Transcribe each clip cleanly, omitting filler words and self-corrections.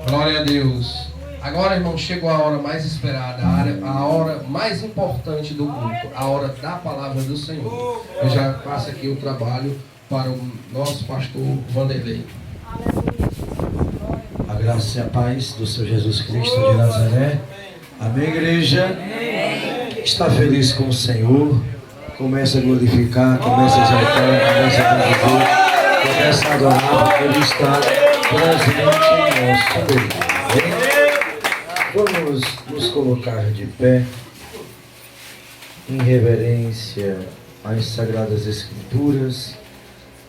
Glória a Deus. Agora, irmão, chegou a hora mais esperada, a hora mais importante do culto, a hora da palavra do Senhor. Eu já passo aqui o trabalho para o nosso pastor Vanderlei. A graça e a paz do Senhor Jesus Cristo de Nazaré. Amém, igreja? Está feliz com o Senhor? Começa a glorificar, começa a exaltar, começa a bendizer, começa a adorar, porque Ele está presente em nosso meio. Vamos nos colocar de pé em reverência às Sagradas Escrituras.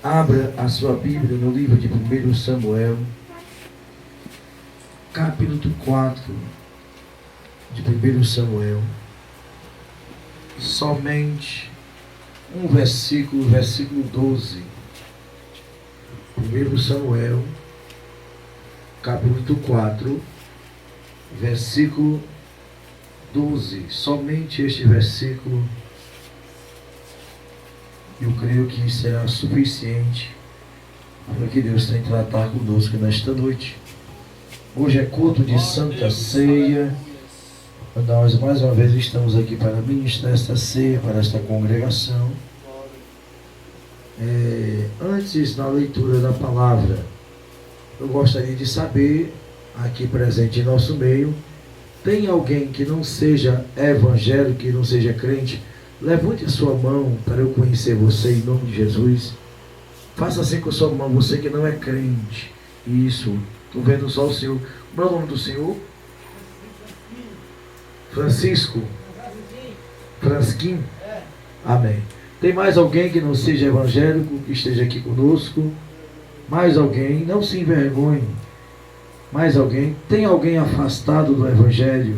Abra a sua Bíblia no livro de 1 Samuel, capítulo 4 de 1 Samuel. Somente um versículo 12. 1 Samuel, capítulo 4, versículo 12. Somente este versículo, eu creio que será suficiente para que Deus tenha que tratar conosco nesta noite. Hoje é culto de Santa Ceia. Nós mais uma vez estamos aqui para ministrar esta ceia para esta congregação. Antes da leitura da palavra, eu gostaria de saber, aqui presente em nosso meio, tem alguém que não seja evangélico, que não seja crente? Levante a sua mão para eu conhecer você em nome de Jesus. Faça assim com a sua mão, você que não é crente. Isso, estou vendo só o Senhor. Qual é o nome do Senhor? Francisco? Fransquim? Amém. Tem mais alguém que não seja evangélico, que esteja aqui conosco? Mais alguém? Não se envergonhe. Mais alguém? Tem alguém afastado do Evangelho?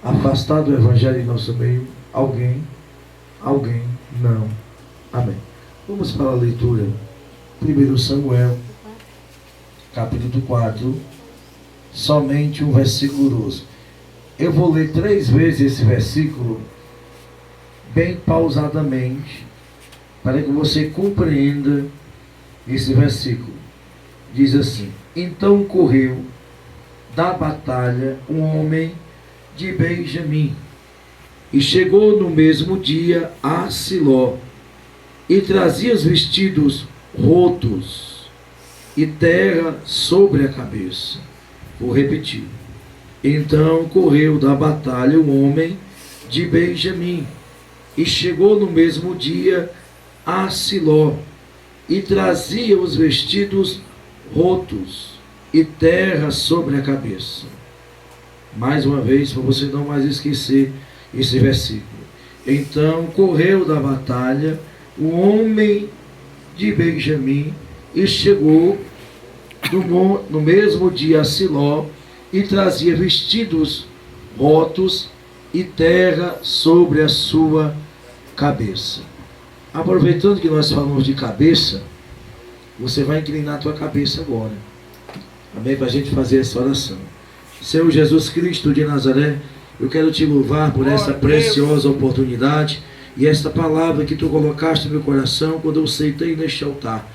Afastado do Evangelho em nosso meio? Alguém? Alguém? Não. Amém. Vamos para a leitura. 1 Samuel, capítulo 4, somente um versículo 12. Eu vou ler 3 vezes esse versículo, bem pausadamente, para que você compreenda esse versículo. Diz assim: então correu da batalha um homem de Benjamim, e chegou no mesmo dia a Siló, e trazia os vestidos rotos e terra sobre a cabeça. Vou repetir. Então correu da batalha um homem de Benjamim, e chegou no mesmo dia a Siló, e trazia os vestidos rotos e terra sobre a cabeça. Mais uma vez, para você não mais esquecer esse versículo. Então correu da batalha o homem de Benjamim, e chegou no mesmo dia a Siló, e trazia vestidos rotos e terra sobre a sua cabeça. Aproveitando que nós falamos de cabeça, você vai inclinar a tua cabeça agora. Amém? Para a gente fazer essa oração. Senhor Jesus Cristo de Nazaré, eu quero te louvar por essa preciosa oportunidade e esta palavra que tu colocaste no meu coração quando eu sentei neste altar.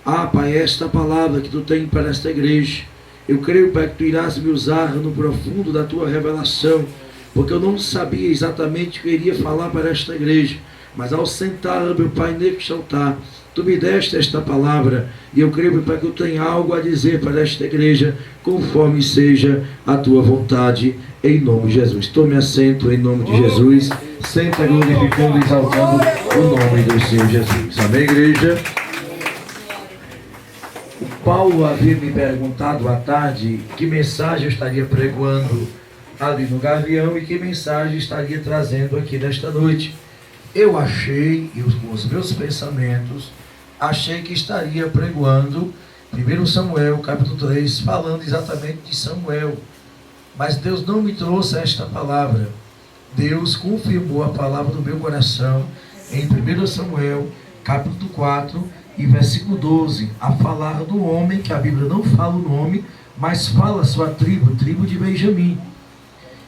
Ah, Pai, esta palavra que tu tens para esta igreja, eu creio, Pai, que tu irás me usar no profundo da tua revelação, porque eu não sabia exatamente o que eu iria falar para esta igreja, mas ao sentar, meu Pai, neste altar, tu me deste esta palavra, e eu creio, meu Pai, que eu tenho algo a dizer para esta igreja, conforme seja a tua vontade, em nome de Jesus. Tome assento em nome de Jesus, senta glorificando e exaltando o nome do Senhor Jesus. Amém, igreja? O Paulo havia me perguntado à tarde que mensagem eu estaria pregando ali no Gavião e que mensagem estaria trazendo aqui nesta noite. Eu achei, e com os meus pensamentos, achei que estaria pregando 1 Samuel, capítulo 3, falando exatamente de Samuel. Mas Deus não me trouxe esta palavra. Deus confirmou a palavra no meu coração em 1 Samuel, capítulo 4, e versículo 12, a falar do homem, que a Bíblia não fala o nome, mas fala a sua tribo, tribo de Benjamim.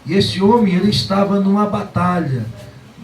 E esse homem, ele estava numa batalha.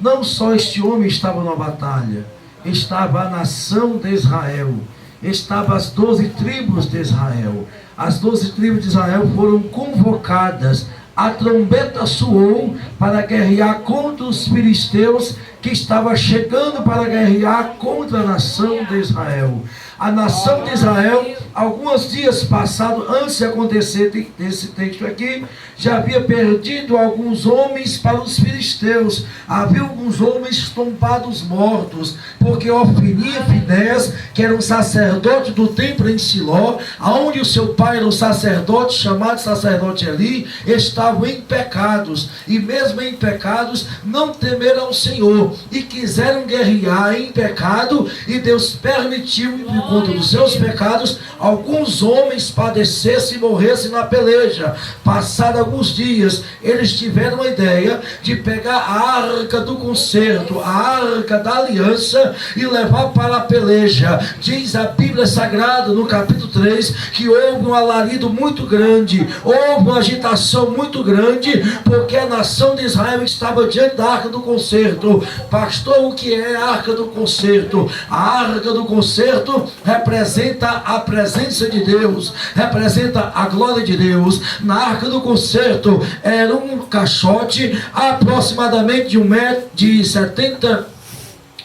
Não só este homem estava numa batalha, estava a nação de Israel, estava as 12 tribos de Israel. as 12 tribos de Israel foram convocadas. A trombeta soou para guerrear contra os filisteus que estavam chegando para guerrear contra a nação de Israel. A nação de Israel, alguns dias passados, antes de acontecer esse texto aqui, já havia perdido alguns homens para os filisteus. Havia alguns homens tombados mortos, porque Ofni e Finéias, que eram sacerdotes do templo em Siló, aonde o seu pai era o sacerdote, chamado sacerdote Eli, estavam em pecados. E mesmo em pecados, não temeram ao Senhor, e quiseram guerrear em pecado, e Deus permitiu, por conta dos seus pecados, alguns homens padecessem e morressem na peleja. Passados alguns dias, eles tiveram a ideia de pegar a arca do concerto, a arca da aliança, e levar para a peleja. Diz a Bíblia Sagrada, no capítulo 3, que houve um alarido muito grande, houve uma agitação muito grande, porque a nação de Israel estava diante da arca do concerto. Pastor, o que é a arca do concerto? A arca do concerto representa a presença de Deus, representa a glória de Deus. Na arca do concerto era um caixote aproximadamente de 1,70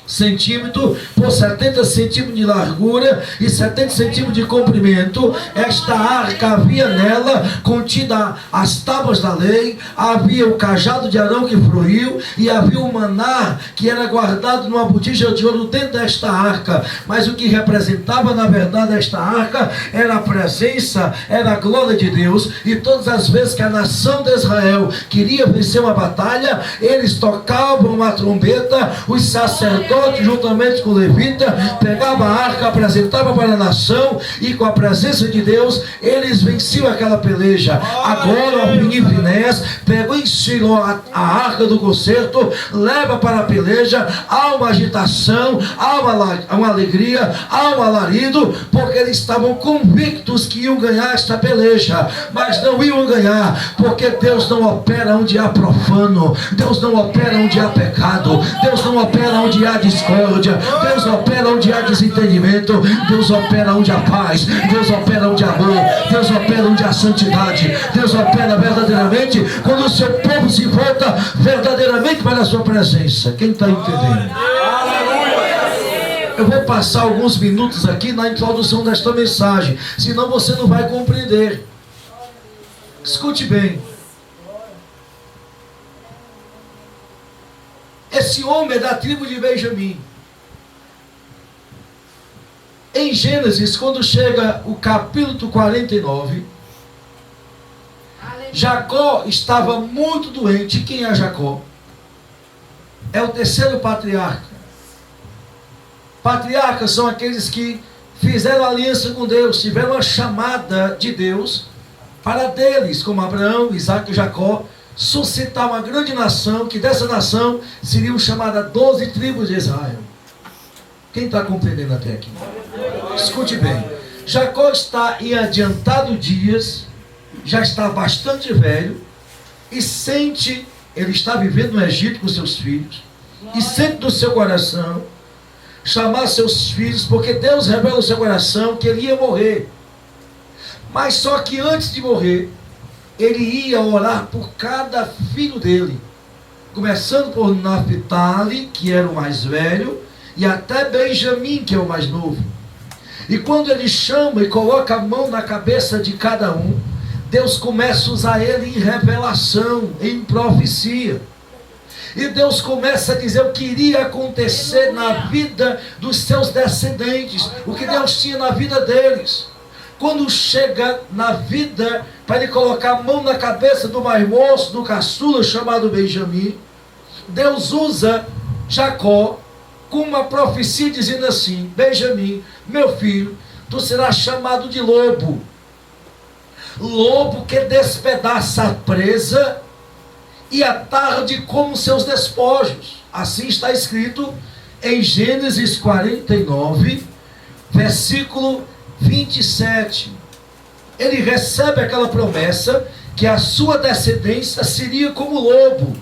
centímetros por 70 centímetros de largura e 70 centímetros de comprimento. Esta arca, havia nela contida as tábuas da lei, havia o cajado de Arão que fluiu, e havia o maná que era guardado numa botija de ouro dentro desta arca. Mas o que representava na verdade esta arca era a presença, era a glória de Deus. E todas as vezes que a nação de Israel queria vencer uma batalha, eles tocavam uma trombeta, os sacerdotes juntamente com o levita pegava a arca, apresentava para a nação, e com a presença de Deus eles venciam aquela peleja. Agora Ofni e Finéias pegou em Siló a arca do concerto, leva para a peleja. Há uma agitação, há uma alegria, há um alarido, porque eles estavam convictos que iam ganhar esta peleja, mas não iam ganhar, porque Deus não opera onde há profano, Deus não opera onde há pecado, Deus não opera onde há discórdia, Deus opera onde há desentendimento, Deus opera onde há paz, Deus opera onde há amor, Deus opera onde há santidade, Deus opera verdadeiramente quando o seu povo se volta verdadeiramente para a sua presença. Quem está entendendo? Eu vou passar alguns minutos aqui na introdução desta mensagem, senão você não vai compreender. Escute bem. Esse homem é da tribo de Benjamim. Em Gênesis, quando chega o capítulo 49, Jacó estava muito doente. Quem é Jacó? É o terceiro patriarca. Patriarcas são aqueles que fizeram aliança com Deus, tiveram a chamada de Deus para deles, como Abraão, Isaac e Jacó, suscitar uma grande nação, que dessa nação seriam chamadas 12 tribos de Israel. Quem está compreendendo até aqui? Escute bem. Jacó está em adiantado dias, já está bastante velho, e sente, ele está vivendo no Egito com seus filhos, e sente no seu coração chamar seus filhos, porque Deus revela no seu coração que ele ia morrer. Mas só que antes de morrer, ele ia orar por cada filho dele, começando por Naphtali, que era o mais velho, e até Benjamim, que é o mais novo. E quando ele chama e coloca a mão na cabeça de cada um, Deus começa a usar ele em revelação, em profecia. E Deus começa a dizer o que iria acontecer na vida dos seus descendentes, o que Deus tinha na vida deles. Quando chega na vida, para ele colocar a mão na cabeça do mais moço, do caçula, chamado Benjamim, Deus usa Jacó com uma profecia dizendo assim: Benjamim, meu filho, tu serás chamado de lobo. Lobo que despedaça a presa e à tarde como seus despojos. Assim está escrito em Gênesis 49, versículo 27. Ele recebe aquela promessa que a sua descendência seria como lobo.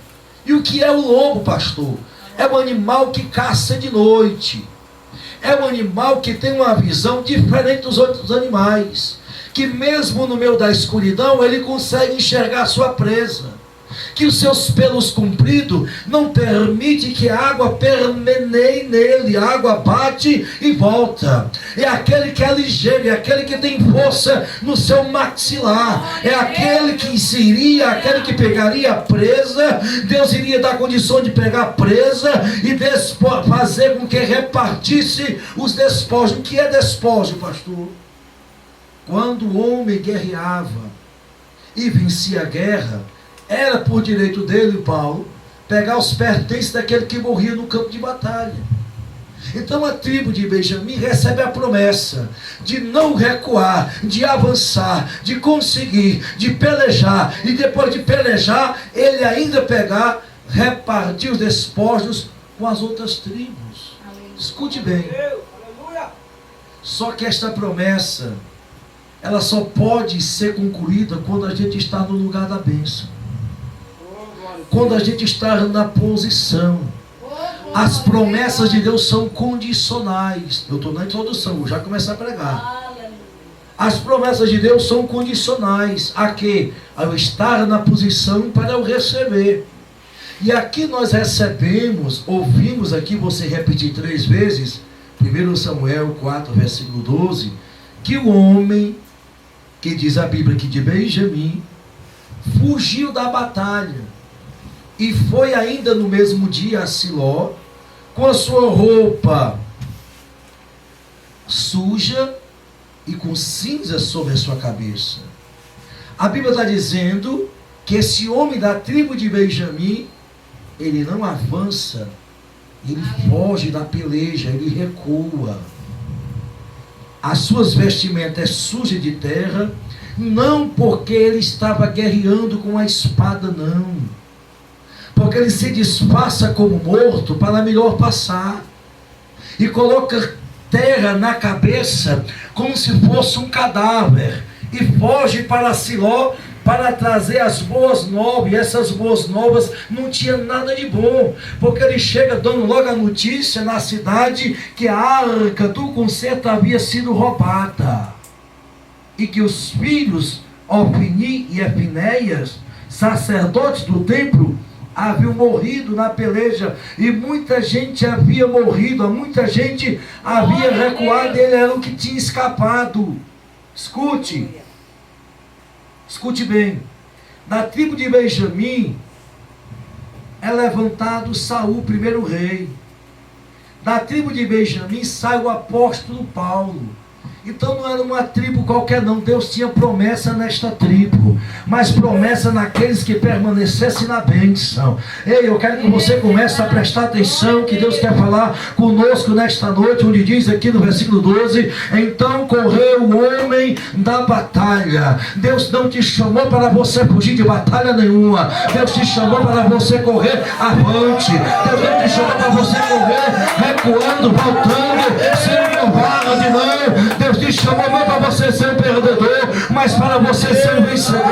E o que é o lobo, pastor? É um animal que caça de noite. É um animal que tem uma visão diferente dos outros animais, que mesmo no meio da escuridão, ele consegue enxergar a sua presa. Que os seus pelos compridos não permite que a água permeie nele. A água bate e volta. É aquele que é ligeiro, é aquele que tem força no seu maxilar. É aquele que seria, aquele que pegaria a presa. Deus iria dar condição de pegar a presa e fazer com que repartisse os despojos. O que é despojo, pastor? Quando o homem guerreava e vencia a guerra, era por direito dele, Paulo, pegar os pertences daquele que morria no campo de batalha. Então a tribo de Benjamim recebe a promessa de não recuar, de avançar, de conseguir, de pelejar, e depois de pelejar, ele ainda pegar, repartir os despojos com as outras tribos. Escute bem. Só que esta promessa, ela só pode ser concluída quando a gente está no lugar da bênção. Quando a gente está na posição. As promessas de Deus são condicionais. Eu estou na introdução, vou já começar a pregar. As promessas de Deus são condicionais. A quê? A eu estar na posição para eu receber. E aqui nós recebemos, ouvimos aqui, você repetir 3 vezes, 1 Samuel 4, versículo 12, que o homem, que diz a Bíblia que de Benjamim, fugiu da batalha. E foi ainda no mesmo dia a Siló, com a sua roupa suja e com cinzas sobre a sua cabeça. A Bíblia está dizendo que esse homem da tribo de Benjamim, ele não avança, ele foge da peleja, ele recua. As suas vestimentas sujas de terra, não porque ele estava guerreando com a espada, não. Porque ele se disfarça como morto para melhor passar. E coloca terra na cabeça como se fosse um cadáver. E foge para Siló para trazer as boas novas. E essas boas novas não tinham nada de bom. Porque ele chega dando logo a notícia na cidade que a arca do concerto havia sido roubada. E que os filhos Ofni e Efinéias, sacerdotes do templo, haviam morrido na peleja, e muita gente havia morrido, muita gente havia recuado, ele era o que tinha escapado. Escute bem, na tribo de Benjamim é levantado Saul, primeiro rei. Da tribo de Benjamim sai o apóstolo Paulo. Então não era uma tribo qualquer não. Deus tinha promessa nesta tribo, mas promessa naqueles que permanecessem na bênção. Ei, eu quero que você comece a prestar atenção, que Deus quer falar conosco nesta noite, onde diz aqui no versículo 12: então correu o homem da batalha. Deus não te chamou para você fugir de batalha nenhuma. Deus te chamou para você correr avante. Deus não te chamou para você correr recuando, voltando, sendo covarde, não. Deus te chamou não para você ser um perdedor, mas para você ser um vencedor.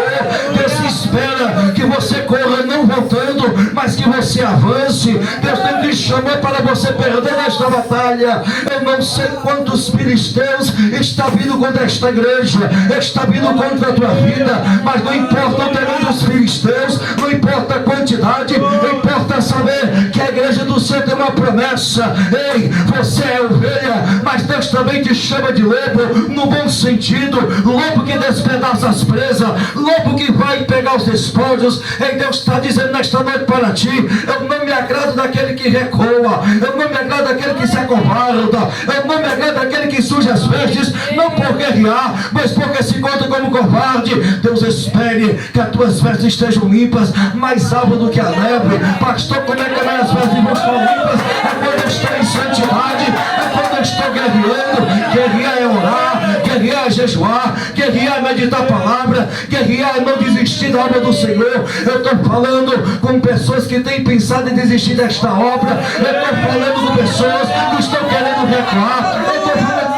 Deus espera que você corra não voltando, mas que você avance. Deus não te chamou para você perder esta batalha. Eu não sei quantos filisteus estão vindo contra esta igreja, está vindo contra a tua vida, mas não importa o tamanho dos filisteus, não importa a quantidade, não importa saber que a igreja do Senhor tem uma promessa. Ei, você é ovelha, mas Deus também te chama de lobo, no bom sentido, lobo que despedaça as presas, lobo que vai pegar os despojos. E Deus está dizendo nesta noite para ti: eu não me agrado daquele que recua, eu não me agrado daquele que se acovarda, eu não me agrado daquele que suja as vestes, não por guerrear, mas porque se conta como covarde. Deus espere que as tuas vestes estejam limpas, mais alvas do que a neve. Pastor, como é que as minhas vestes vão estar limpas? É quando eu estou em santidade, é quando eu estou guerreando. Guerrear é orar, guerrear é jejuar, guerrear é meditar a palavra, guerrear é não desistir da obra do Senhor. Eu estou falando com pessoas que têm pensado em desistir desta obra. Eu estou falando com pessoas que estão querendo recuar. Eu estou falando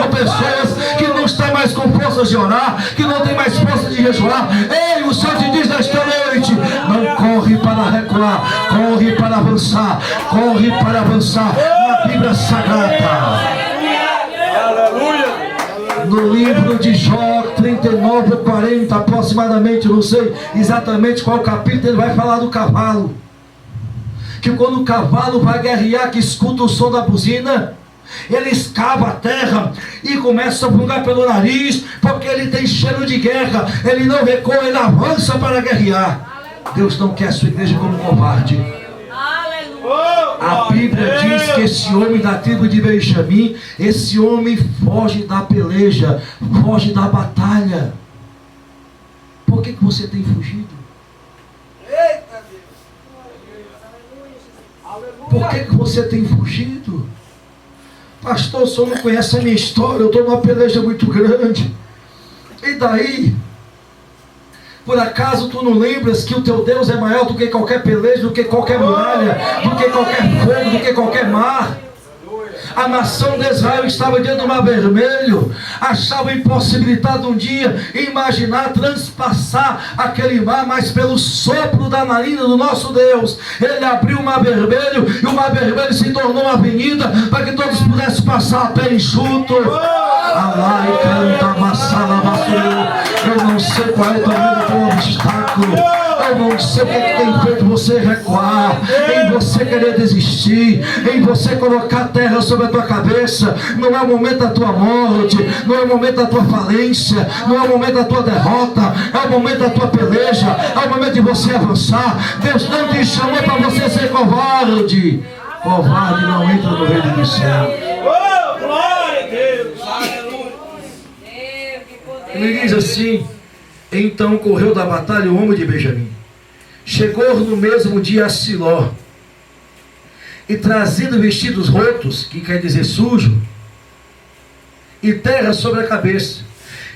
com pessoas que não estão mais com forças de orar, que não tem mais força de jejuar. Ei, o Senhor te diz nesta noite: não corre para recuar, corre para avançar, corre para avançar na Bíblia Sagrada. No livro de Jó 39 ou 40 aproximadamente, não sei exatamente qual capítulo, ele vai falar do cavalo. Que quando o cavalo vai guerrear, que escuta o som da buzina, ele escava a terra e começa a fungar pelo nariz, porque ele tem cheiro de guerra. Ele não recua, ele avança para guerrear. Deus não quer a sua igreja como covarde. A Bíblia diz que esse homem da tribo de Benjamim, esse homem foge da peleja, foge da batalha. Por que você tem fugido? Por que você tem fugido? Pastor, o senhor não conhece a minha história, eu estou numa peleja muito grande. E daí? Por acaso tu não lembras que o teu Deus é maior do que qualquer peleja, do que qualquer muralha, do que qualquer fogo, do que qualquer mar? A nação de Israel estava diante do Mar Vermelho, achava impossibilitado um dia imaginar transpassar aquele mar, mas pelo sopro da narina do nosso Deus, ele abriu o Mar Vermelho, e o Mar Vermelho se tornou uma avenida para que todos pudessem passar a pé enxuto. Alai canta massala maçu. Eu não sei qual é o tamanho do teu obstáculo, eu não sei o que tem feito você recuar, em você querer desistir, em você colocar terra sobre a tua cabeça. Não é o momento da tua morte, não é o momento da tua falência, não é o momento da tua derrota, é o momento da tua peleja, é o momento de você avançar. Deus não te chamou para você ser covarde. Covarde não entra no reino dos céus. Glória a Deus. Ele diz assim: então correu da batalha o homem de Benjamim, chegou no mesmo dia a Siló, e trazendo vestidos rotos, que quer dizer sujo, e terra sobre a cabeça,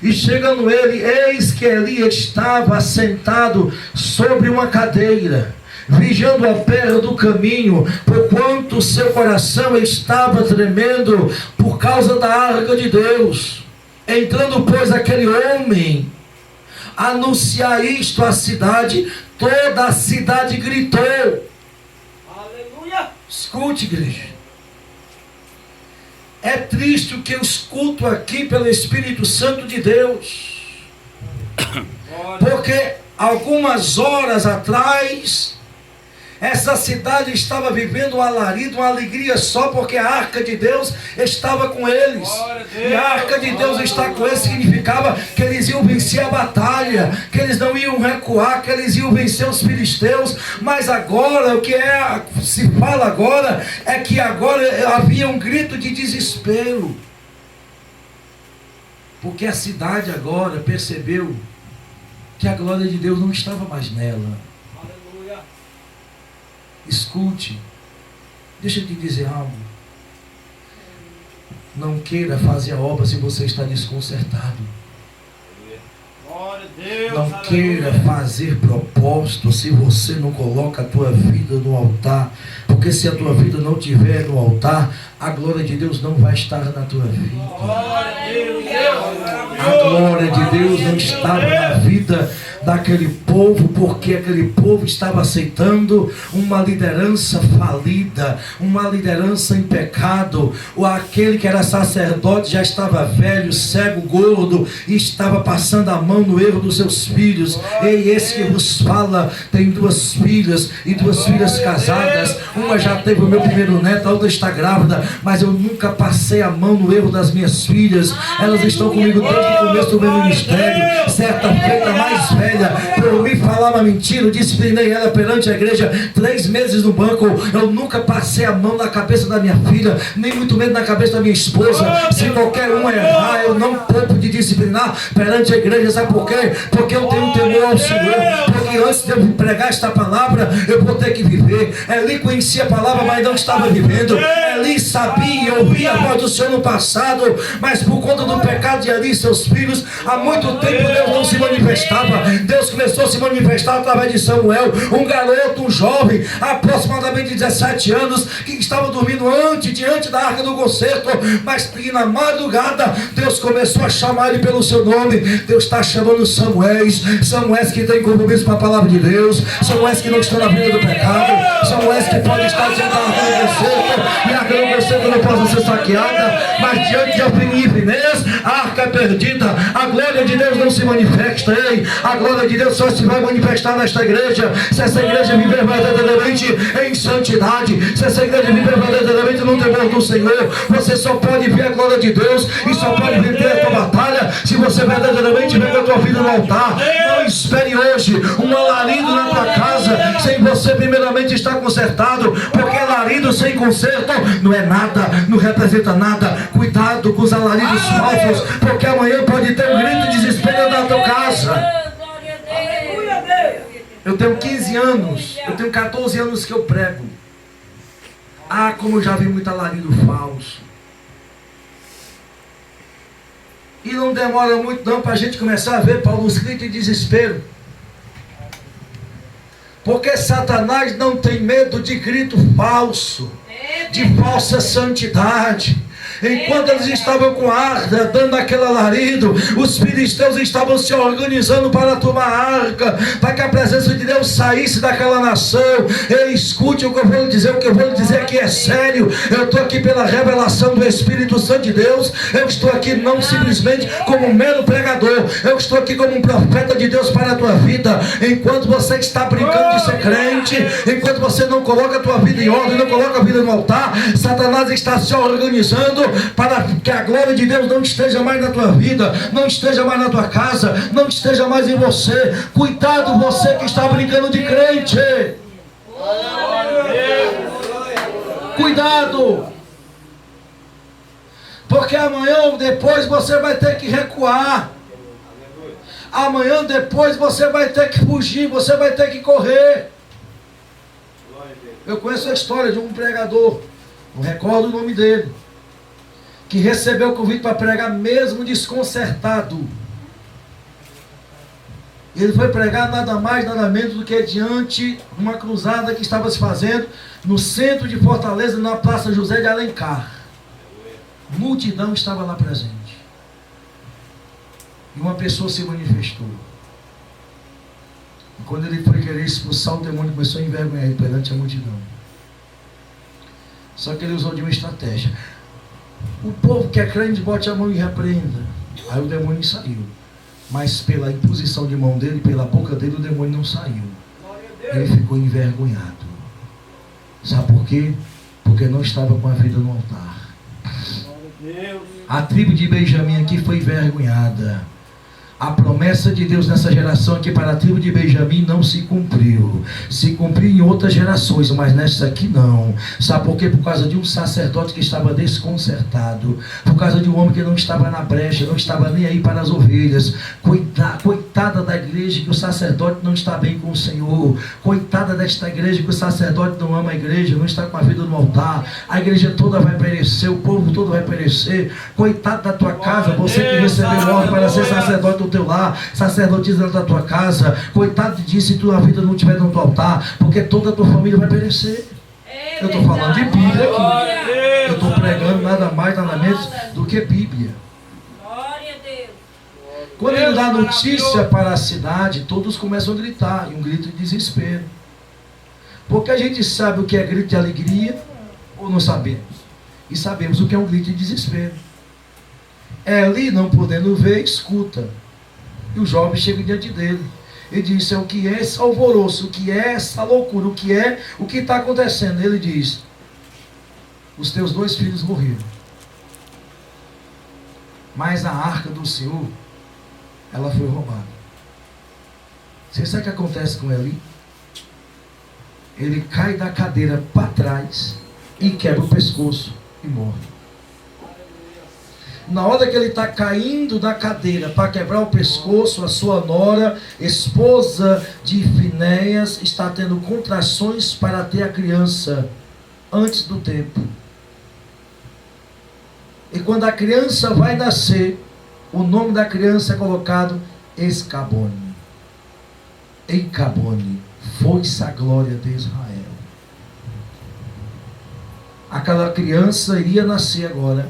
e chegando ele, eis que Eli estava assentado sobre uma cadeira, vigiando a pedra do caminho, porquanto seu coração estava tremendo por causa da arca de Deus. Entrando, pois, aquele homem anunciar isto à cidade, toda a cidade gritou. Aleluia. Escute, igreja. É triste o que eu escuto aqui pelo Espírito Santo de Deus. Porque algumas horas atrás, essa cidade estava vivendo um alarido, uma alegria só porque a arca de Deus estava com eles. E a arca de Deus estar com eles significava que eles iam vencer a batalha, que eles não iam recuar, que eles iam vencer os filisteus. Mas agora, o que se fala agora, é que agora havia um grito de desespero. Porque a cidade agora percebeu que a glória de Deus não estava mais nela. Escute, deixa eu te dizer algo. Não queira fazer a obra se você está desconcertado. Não queira fazer propósito se você não coloca a tua vida no altar. Porque se a tua vida não estiver no altar, a glória de Deus não vai estar na tua vida. A glória de Deus não estava na vida daquele povo, porque aquele povo estava aceitando uma liderança falida, uma liderança em pecado. Aquele que era sacerdote já estava velho, cego, gordo, e estava passando a mão no erro dos seus filhos. E esse que vos fala tem 2 filhas e 2 filhas casadas. Uma já teve o meu primeiro neto, a outra está grávida, mas eu nunca passei a mão no erro das minhas filhas. Elas estão comigo desde o começo do meu ministério. Certa feita, mais velha, por mim falava mentira, eu disciplinei ela perante a igreja 3 meses no banco. Eu nunca passei a mão na cabeça da minha filha, nem muito menos na cabeça da minha esposa. Se qualquer uma errar, eu não poupo de disciplinar perante a igreja. Sabe por quê? Porque eu tenho um temor ao Senhor. Porque antes de eu pregar esta palavra, eu vou ter que viver. Eli conhecia a palavra, mas não estava vivendo. Eli sabia, ouvia a voz do Senhor no passado, mas por conta do pecado de Eli e seus filhos, há muito tempo Deus não se manifestava. Deus começou a se manifestar através de Samuel, um garoto, um jovem, aproximadamente 17 anos, que estava dormindo diante da arca do concerto, mas que na madrugada Deus começou a chamar ele pelo seu nome. Deus está chamando Samuéis que tem compromisso com a palavra de Deus, Samuéis que não estão na vida do pecado, Samuéis que pode estar sentado no concerto, e a arca do concerto não possa ser saqueada, mas diante de Ofni e Finéias, a arca é perdida, a glória de Deus não se manifesta. Ei, a glória de Deus só se vai manifestar nesta igreja se essa igreja viver verdadeiramente em santidade, se essa igreja viver verdadeiramente no temor do Senhor. Você só pode ver a glória de Deus e só pode viver a tua batalha se você verdadeiramente viver a tua vida no altar. Não espere hoje um alarido na tua casa sem você primeiramente estar consertado, porque alarido sem conserto não é nada, não representa nada. Cuidado com os alaridos falsos, porque amanhã pode ter um grito de desespero na tua casa. Eu tenho 15 anos, eu tenho 14 anos que eu prego. Ah, como eu já vi muito alarido falso. E não demora muito não para a gente começar a ver, Paulo, os gritos de desespero. Porque Satanás não tem medo de grito falso, de falsa santidade. Enquanto eles estavam com a arca, dando aquele alarido, os filisteus estavam se organizando para tomar a arca, para que a presença de Deus saísse daquela nação. Ei, escute o que eu vou lhe dizer, o que eu vou lhe dizer aqui é sério. Eu estou aqui pela revelação do Espírito Santo de Deus. Eu estou aqui não simplesmente como um mero pregador, eu estou aqui como um profeta de Deus para a tua vida. Enquanto você está brincando de ser crente, enquanto você não coloca a tua vida em ordem, não coloca a vida no altar, Satanás está se organizando para que a glória de Deus não esteja mais na tua vida, não esteja mais na tua casa, não esteja mais em você. Cuidado, você que está brincando de crente. Cuidado, porque amanhã ou depois você vai ter que recuar. Amanhã depois você vai ter que fugir, você vai ter que correr. Eu conheço a história de um pregador, não recordo o nome dele, que recebeu o convite para pregar mesmo desconcertado. Ele foi pregar nada mais, nada menos do que diante de uma cruzada que estava se fazendo no centro de Fortaleza, na Praça José de Alencar. Multidão estava lá presente. E uma pessoa se manifestou. E quando ele foi querer expulsar o demônio, começou a envergonhar ele perante a multidão. Só que ele usou de uma estratégia. O povo que é crente, bote a mão e repreenda. Aí o demônio saiu. Mas pela imposição de mão dele, pela boca dele, o demônio não saiu. Ele ficou envergonhado. Sabe por quê? Porque não estava com a vida no altar. A tribo de Benjamim aqui foi envergonhada. A promessa de Deus nessa geração aqui para a tribo de Benjamim não se cumpriu. Se cumpriu em outras gerações, mas nessa aqui não. Sabe por quê? Por causa de um sacerdote que estava desconcertado. Por causa de um homem que não estava na brecha, não estava nem aí para as ovelhas. Coitada da igreja que o sacerdote não está bem com o Senhor. Coitada desta igreja que o sacerdote não ama a igreja, não está com a vida no altar. A igreja toda vai perecer, o povo todo vai perecer. Coitado da tua casa, você que recebeu ordem para ser sacerdote do teu lar, sacerdotisa da tua casa. Coitado de ti se tua vida não estiver no teu altar, porque toda a tua família vai perecer. Eu estou falando de Bíblia aqui. Eu estou pregando nada mais, nada menos do que Bíblia. Quando ele dá notícia para a cidade, todos começam a gritar, e um grito de desespero. Porque a gente sabe o que é grito de alegria ou não sabemos? E sabemos o que é um grito de desespero. Eli, não podendo ver, escuta. E o jovem chega diante dele. Ele diz: o que é esse alvoroço? O que é essa loucura? O que está acontecendo? Ele diz: os teus 2 filhos morreram. Mas a arca do Senhor, ela foi roubada. Você sabe o que acontece com Eli? Ele cai da cadeira para trás e quebra o pescoço e morre. Na hora que ele está caindo da cadeira para quebrar o pescoço, a sua nora, esposa de Finéias, está tendo contrações para ter a criança antes do tempo. E quando a criança vai nascer, o nome da criança é colocado Escabone. em Cabone, foi-se a glória de Israel. Aquela criança iria nascer agora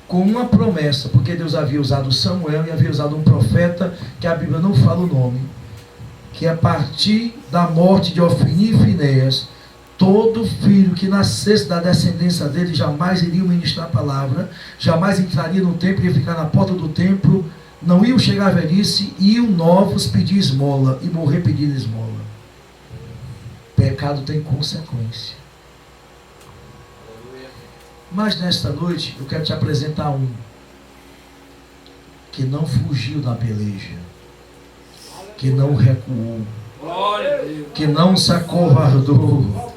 com uma promessa, porque Deus havia usado Samuel e havia usado um profeta, que a Bíblia não fala o nome, que a partir da morte de Ofni e Finéias, todo filho que nascesse da descendência dele jamais iria ministrar a palavra, jamais entraria no templo, ia ficar na porta do templo, não iam chegar à velhice, iam novos pedir esmola e morrer pedindo esmola. Pecado tem consequência. Mas nesta noite eu quero te apresentar um que não fugiu da peleja, que não recuou, que não se acovardou,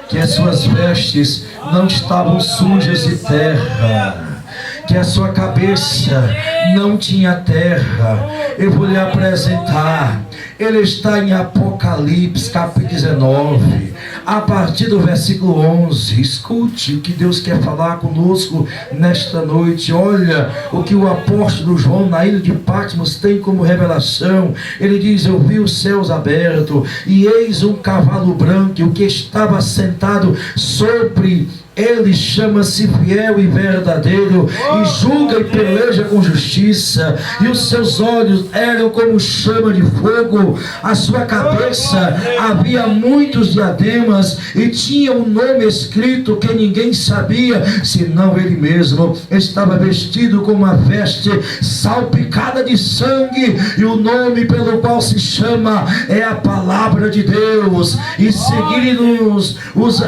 que as suas vestes não estavam sujas de terra, que a sua cabeça não tinha terra. Eu vou lhe apresentar. Ele está em Apocalipse capítulo 19, a partir do versículo 11. Escute o que Deus quer falar conosco nesta noite. Olha o que o apóstolo João na ilha de Patmos tem como revelação. Ele diz: eu vi os céus abertos e eis um cavalo branco, e o que estava sentado sobre ele chama-se Fiel e Verdadeiro, e julga e peleja com justiça, e os seus olhos eram como chama de fogo, a sua cabeça havia muitos diademas, e tinha um nome escrito que ninguém sabia, senão ele mesmo. Estava vestido com uma veste salpicada de sangue, e o nome pelo qual se chama é a Palavra de Deus. E seguindo-nos os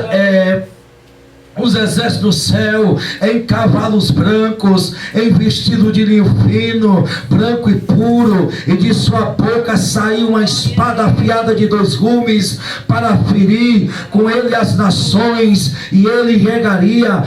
exércitos do céu, em cavalos brancos, em vestido de linho fino, branco e puro, e de sua boca saiu uma espada afiada de 2 gumes, para ferir com ele as nações, e ele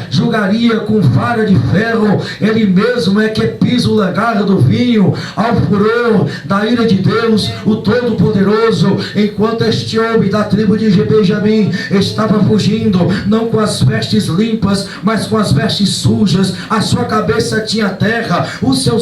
julgaria com vara de ferro. Ele mesmo é que pisa o lagar do vinho, ao furor da ira de Deus, o Todo-Poderoso. Enquanto este homem da tribo de Benjamim estava fugindo, não com as vestes limpas, mas com as vestes sujas, a sua cabeça tinha terra, os seus